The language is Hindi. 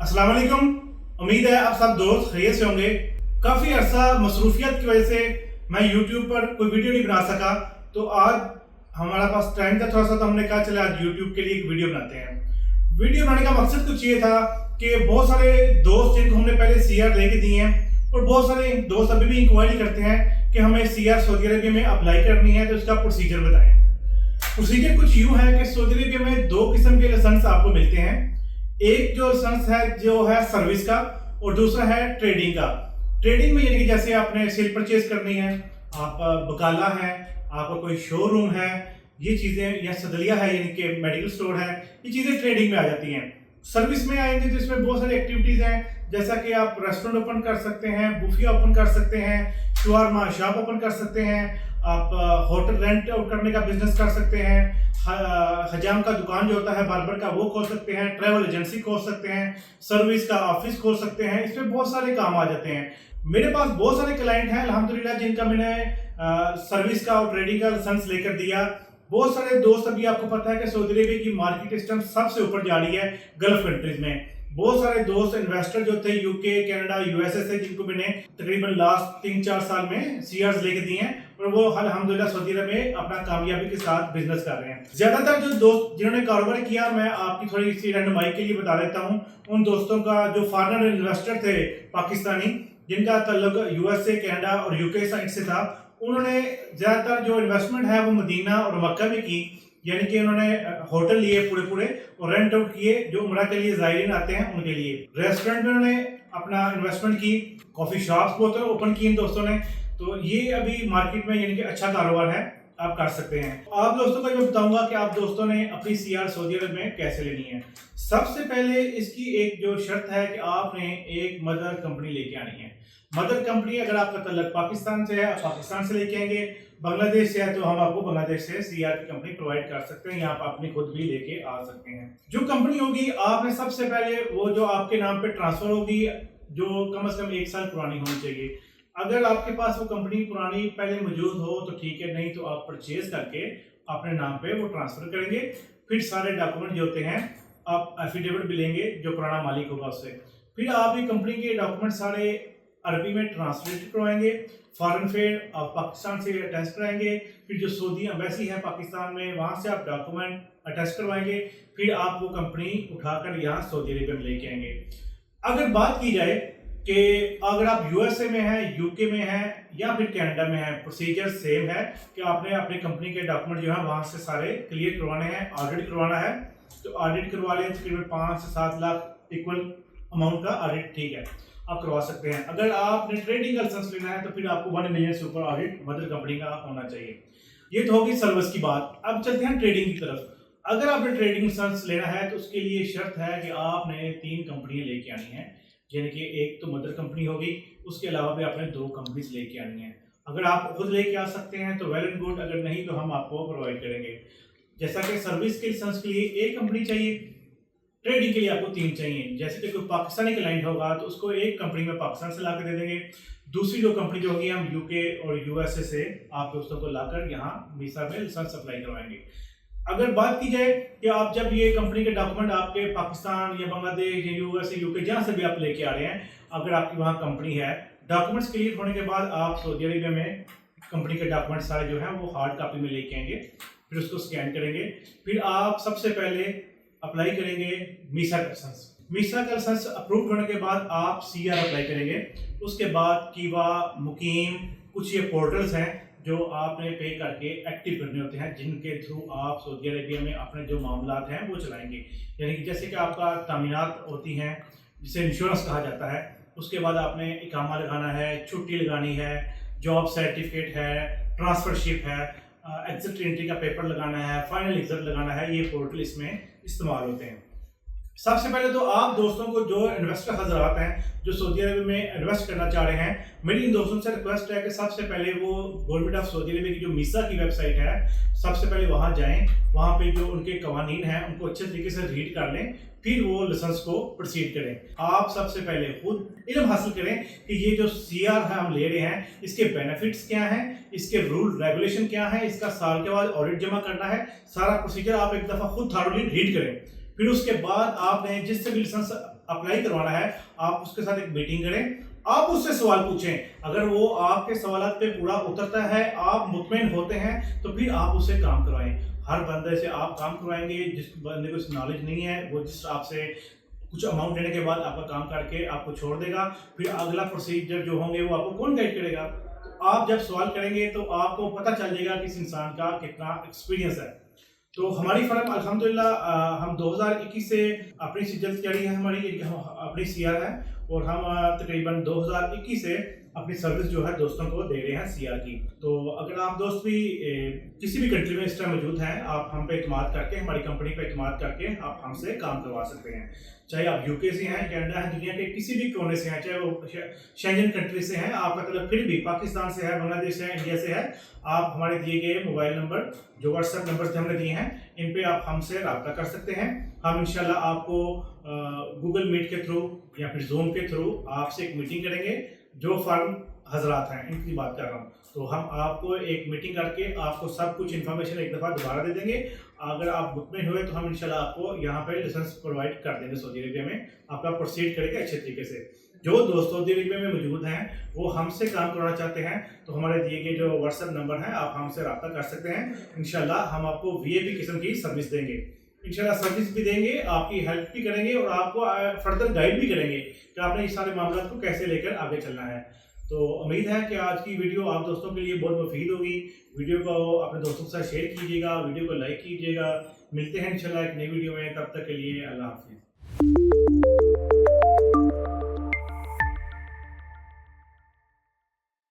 अस्सलाम वालेकुम। उम्मीद है आप सब दोस्त खैरियत से होंगे। काफ़ी अरसा मसरूफियत की वजह से मैं YouTube पर कोई वीडियो नहीं बना सका, तो आज हमारा पास टाइम था थोड़ा सा, तो हमने कहा चले आज YouTube के लिए एक वीडियो बनाते हैं। वीडियो बनाने का मकसद कुछ ये था कि बहुत सारे दोस्त जिनको हमने पहले CR लेके दिए हैं और बहुत सारे दोस्त अभी भी इंक्वायरी करते हैं कि हमें CR सऊदी अरबिया में अप्लाई करनी है, तो इसका प्रोसीजर बताएं। प्रोसीजर कुछ यूँ है कि सऊदी अरबिया में दो किस्म के लाइसेंस आपको मिलते हैं। एक जो लाइसेंस है जो है सर्विस का और दूसरा है ट्रेडिंग का। ट्रेडिंग में यानी कि जैसे आपने सेल परचेज करनी है, आप बकाला है, आपका कोई शोरूम है, ये चीज़ें, या सदलिया है यानी कि मेडिकल स्टोर है, ये चीज़ें ट्रेडिंग में आ जाती हैं। सर्विस में आएंगे तो इसमें बहुत सारी एक्टिविटीज़ हैं, जैसा कि आप रेस्टोरेंट ओपन कर सकते हैं, बुफिया ओपन कर सकते हैं, शवारमा शॉप ओपन कर सकते हैं, आप होटल रेंट करने का बिजनेस कर सकते हैं, हजाम का दुकान जो होता है बार्बर का वो खोल सकते हैं, ट्रैवल एजेंसी खोल सकते हैं, सर्विस का ऑफिस खोल सकते हैं। इसमें बहुत सारे काम आ जाते हैं। मेरे पास बहुत सारे क्लाइंट हैं अल्हम्दुलिल्लाह जिनका मैंने सर्विस का और ट्रेडिंग का लाइसेंस लेकर दिया। बहुत सारे दोस्त, अभी आपको पता है कि सऊदी अरबिया की मार्केट इस टाइम सबसे ऊपर जा रही है गल्फ कंट्रीज में। बहुत सारे दोस्त इन्वेस्टर जो थे यूके, कनाडा, यूएसए से, जिनको मैंने तकरीबन लास्ट 3-4 साल में सीआर्स लेके दिए हैं और वो अल्हम्दुलिल्लाह सऊदी अरब में अपना कामयाबी के साथ बिजनेस कर रहे हैं। ज्यादातर जो दोस्त जिन्होंने कारोबार किया, मैं आपकी थोड़ी सी रहनुमाई के लिए बता देता हूँ। उन दोस्तों का जो फॉरेनर इन्वेस्टर थे पाकिस्तानी, जिनका ताल्लुक यूएसए, कनाडा और यूके साइड से था, उन्होंने ज्यादातर जो इन्वेस्टमेंट है वो मदीना और मक्का में की। यानी कि उन्होंने होटल लिए पूरे और रेंट आउट किए जो उम्रा के लिए ज़ायरीन आते हैं उनके लिए। रेस्टोरेंट में उन्होंने अपना इन्वेस्टमेंट की, कॉफ़ी शॉप्स बहुत ओपन की इन दोस्तों ने। तो ये अभी मार्केट में यानी कि अच्छा कारोबार है, आप कर सकते हैं। आप दोस्तों को मैं बताऊंगा कि आप दोस्तों ने अपनी CR सऊदी अरब में कैसे लेनी है। सबसे पहले इसकी एक जो शर्त है कि आपने एक मदर कंपनी लेके आनी है। मदर कंपनी अगर आपका तल्लक पाकिस्तान से है, आप पाकिस्तान से लेके आएंगे। बांग्लादेश से है तो हम आपको बांग्लादेश से CR की कंपनी प्रोवाइड कर सकते हैं, यहाँ पर अपनी खुद भी लेके आ सकते हैं। जो कंपनी होगी आपने सबसे पहले वो जो आपके नाम पे ट्रांसफर होगी, जो कम से कम 1 साल पुरानी होनी चाहिए। अगर आपके पास वो कंपनी पुरानी पहले मौजूद हो तो ठीक है, नहीं तो आप परचेज करके अपने नाम पे वो ट्रांसफर करेंगे। फिर सारे डॉक्यूमेंट जो होते हैं आप एफिडेविट भी लेंगे जो पुराना मालिक होगा उससे। फिर आप ये कंपनी के डॉक्यूमेंट सारे अरबी में ट्रांसलेट करवाएंगे। फॉरेन फेयर आप पाकिस्तान से अटैच कराएंगे। फिर जो सऊदी एम्बेसी है पाकिस्तान में, वहाँ से आप डॉक्यूमेंट अटैच करवाएंगे। फिर आप वो कंपनी उठाकर यहाँ सऊदी अरेबिया में लेके आएंगे। अगर बात की जाए कि अगर आप यूएसए में हैं, यूके में हैं या फिर कनाडा में हैं, प्रोसीजर सेम है कि आपने अपनी कंपनी के डॉक्यूमेंट जो है वहाँ से सारे क्लियर करवाने हैं, ऑडिट करवाना है। तो ऑडिट करवा लें, तकरीबन 5 से 7 लाख इक्वल अमाउंट का ऑडिट, ठीक है, आप करवा सकते हैं। अगर आपने ट्रेडिंग का लाइसेंस लेना है तो फिर आपको 1 मिलियन से ऊपर ऑडिट मदर कंपनी का होना चाहिए। ये तो होगी सर्विस की बात। अब चलते हैं ट्रेडिंग की तरफ। अगर आपने ट्रेडिंग लाइसेंस लेना है तो उसके लिए शर्त है कि आपने 3 कंपनियां लेके आनी है। यानी कि एक तो मदर कंपनी होगी, उसके अलावा भी आपने 2 कंपनीज लेके आनी है। अगर आप खुद लेके आ सकते हैं तो वेल एंड गुड, अगर नहीं तो हम आपको प्रोवाइड करेंगे। जैसा कि सर्विस के लाइसेंस के लिए 1 कंपनी चाहिए, ट्रेडिंग के लिए आपको 3 चाहिए। जैसे कि कोई पाकिस्तानी क्लाइंट होगा तो उसको 1 कंपनी में पाकिस्तान से ला के दे देंगे। दूसरी 2 कंपनी जो होगी हम यूके और यूएसए से आप दोस्तों को लाकर यहाँ वीसा में लाइसेंस अप्लाई करवाएंगे। अगर बात की जाए कि आप जब ये कंपनी के डॉक्यूमेंट आपके पाकिस्तान या बांग्लादेश या यूएसए, यूके, जहाँ से भी आप लेके आ रहे हैं, अगर आपकी वहाँ कंपनी है, डॉक्यूमेंट्स क्लियर होने के बाद आप सऊदी अरेबिया में कंपनी के डॉक्यूमेंट सारे जो है वो हार्ड कॉपी में लेके आएंगे। फिर उसको स्कैन करेंगे। फिर आप सबसे पहले अप्लाई करेंगे मीसा का लाइसेंस। मीसा का लाइसेंस अप्रूव होने के बाद आप CR अप्लाई करेंगे। उसके बाद कीवा, मुकीम, कुछ ये पोर्टल्स हैं जो आपने पे करके एक्टिव करने होते हैं, जिनके थ्रू आप सऊदी अरेबिया में अपने जो मामलात हैं वो चलाएंगे। यानी कि जैसे कि आपका तामीनात होती हैं, जिसे इंश्योरेंस कहा जाता है, उसके बाद आपने इकामा लगाना है, छुट्टी लगानी है, जॉब सर्टिफिकेट है, ट्रांसफरशिप है, एग्जिट एंट्री का पेपर लगाना है, फाइनल एग्जिट लगाना है। ये पोर्टल इसमें इस्तेमाल होते हैं। सबसे पहले तो आप दोस्तों को, जो इन्वेस्टर हजरात हैं जो सऊदी अरब में इन्वेस्ट करना चाह रहे हैं, मेरी इन दोस्तों से रिक्वेस्ट है कि सबसे पहले वो गवर्नमेंट ऑफ सऊदी अरब की जो मीसा की वेबसाइट है, सबसे पहले वहाँ जाएं। वहाँ पे जो उनके कवानीन हैं उनको अच्छे तरीके से रीड कर लें, फिर वो लाइसेंस को प्रोसीड करें। आप सबसे पहले खुद इल्म हासिल करें कि ये जो CR है हम ले रहे हैं, इसके बेनिफिट्स क्या हैं, इसके रूल रेगुलेशन क्या है, इसका साल के बाद ऑडिट जमा करना है। सारा प्रोसीजर आप एक दफ़ा खुद थॉरोली रीड करें। फिर उसके बाद आपने जिससे भी लाइसेंस अप्लाई करवाना है, आप उसके साथ एक मीटिंग करें, आप उससे सवाल पूछें। अगर वो आपके सवाल पे पूरा उतरता है, आप मुतमईन होते हैं, तो फिर आप उससे काम करवाएं। हर बंदे से आप काम करवाएंगे जिस बंदे को इस नॉलेज नहीं है, वो जिस आपसे कुछ अमाउंट लेने के बाद आपका काम करके आपको छोड़ देगा, फिर अगला प्रोसीजर जो होंगे वो आपको कौन गाइड करेगा? तो आप जब सवाल करेंगे तो आपको पता चल जाएगा कि इस इंसान का कितना एक्सपीरियंस है। तो हमारी फर्म अल्हम्दुलिल्लाह हम 2021 से अपनी सिजल जारी है, हमारी अपनी सीआर है, और हम तकरीबन 2021 से अपनी सर्विस जो है दोस्तों को दे रहे हैं सीआर की। तो अगर आप दोस्त भी किसी भी कंट्री में इस टाइम मौजूद हैं, आप हम पे इत्मीनान करके, हमारी कंपनी पे इत्मीनान करके आप हमसे काम करवा सकते हैं। चाहे आप यूके से हैं, कनाडा है, दुनिया के किसी भी कोने से हैं, चाहे वो शेंजन कंट्री से हैं, आप मतलब फिर भी पाकिस्तान से है, बांग्लादेश से है, इंडिया से है, आप हमारे दिए गए मोबाइल नंबर जो व्हाट्सएप नंबर हमने दिए हैं, इन पे आप हमसे रब्ता कर सकते हैं। हम इंशाल्लाह आपको गूगल मीट के थ्रू या फिर जूम के थ्रू आपसे एक मीटिंग करेंगे। जो फर्म हजरात हैं इनकी बात कर रहा हूँ, तो हम आपको एक मीटिंग करके आपको सब कुछ इन्फॉर्मेशन एक दफ़ा दोबारा दे देंगे। अगर आप मुतमईन हुए तो हम इंशाल्लाह आपको यहाँ पे लाइसेंस प्रोवाइड कर देंगे। सऊदी अरेबिया में आपका प्रोसीड करेगा अच्छे तरीके से। जो दोस्त सऊदी अरेबिया में मौजूद हैं वो हमसे काम करवाना चाहते हैं, तो हमारे दिए गए जो व्हाट्सएप नंबर है आप हमसे रब्ता कर सकते हैं। इंशाल्लाह हम आपको वीआईपी किस्म की सर्विस देंगे, इंशाल्लाह सर्विस भी देंगे, आपकी हेल्प भी करेंगे और आपको फर्दर गाइड भी करेंगे कि आपने इस सारे मामलों को कैसे लेकर आगे चलना है। तो उम्मीद है कि आज की वीडियो आप दोस्तों के लिए बहुत मुफीद होगी। वीडियो को अपने दोस्तों के साथ शेयर कीजिएगा, वीडियो को लाइक कीजिएगा। मिलते हैं इंशाल्लाह एक नई वीडियो में, तब तक के लिए अल्लाह हाफिज़।